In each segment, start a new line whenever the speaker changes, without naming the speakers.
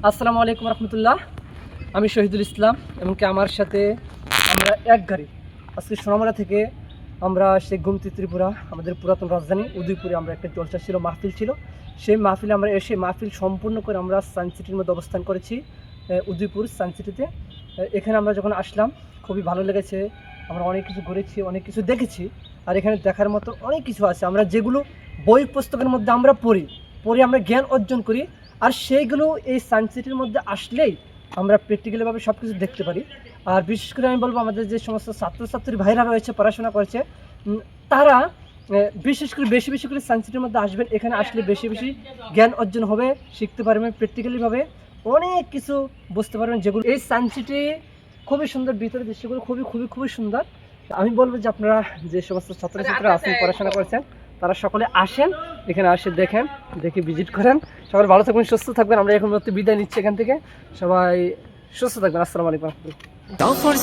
আসসালামু আলাইকুম রহমতুল্লাহ। আমি শহীদুল ইসলাম এবং কি আমার সাথে আমরা এক গাড়ি আজকে সোনামুড়া থেকে আমরা শেখ গোমতী ত্রিপুরা আমাদের পুরাতন রাজধানী উদয়পুরে আমরা একটা জলসা ছিল, মাহফিল ছিল। সেই মাহফিলে আমরা এসে মাহফিল সম্পূর্ণ করে আমরা সায়েন্স সিটির মধ্যে অবস্থান করেছি, উদয়পুর সায়েন্স সিটিতে। এখানে আমরা যখন আসলাম খুবই ভালো লেগেছে। আমরা অনেক কিছু ঘুরেছি, অনেক কিছু দেখেছি। আর এখানে দেখার মতো অনেক কিছু আছে, আমরা যেগুলো বই পুস্তকের মধ্যে আমরা পড়ি আমরা জ্ঞান অর্জন করি। আর সেইগুলো এই সায়েন্স সিটির মধ্যে আসলেই আমরা প্র্যাকটিক্যালিভাবে সব কিছু দেখতে পারি। আর বিশেষ করে আমি বলবো আমাদের যে সমস্ত ছাত্রছাত্রী ভাইরা রয়েছে, পড়াশোনা করছে, তারা বিশেষ করে বেশি বেশি করে সায়েন্স সিটির মধ্যে আসবেন। এখানে আসলে বেশি বেশি জ্ঞান অর্জন হবে, শিখতে পারবেন, প্র্যাকটিক্যালিভাবে অনেক কিছু বুঝতে পারবেন, যেগুলো এই সায়েন্স সিটি খুবই সুন্দর। ভিতরে দৃশ্যগুলো খুবই খুবই খুবই সুন্দর। আমি বলবো যে আপনারা যে সমস্ত ছাত্রছাত্রীরা আছেন, পড়াশোনা করছেন, তারা সকলে আসেন, এখানে আসে দেখেন, দেখে ভিজিট করেন। সবাই ভালো থাকবেন, সুস্থ থাকবেন। আমরা এখন মধ্যে বিদায় নিচ্ছি এখান থেকে। সবাই সুস্থ থাকবেন। আসসালামু আলাইকুম।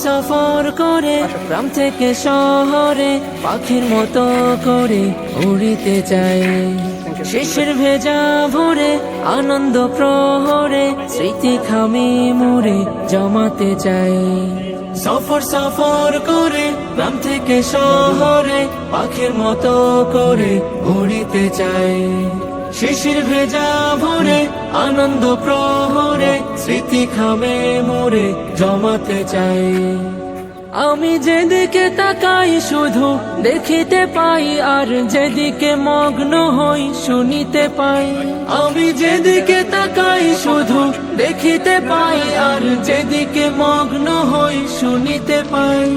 সফর করে গ্রাম থেকে শহরে পাখির মতো করে উড়িতে চাই। শেষের ভেজা ভরে আনন্দ প্রহরে স্মৃতি খামি মুড়ে জমাতে চাই। সফর করে গ্রাম থেকে শহরে পাখির মতো করে উড়িতে চাই। শিশির ভেজা ভরে আনন্দ প্রহরে স্মৃতি খামে মোরে জমাতে চাই। আমি যেদিকে তাকাই শুধু দেখিতে পাই, আর যেদিকে মগ্ন হই শুনিতে পাই। আমি যেদিকে তাকাই শুধু দেখিতে পাই, আর যেদিকে মগ্ন হই শুনিতে পাই।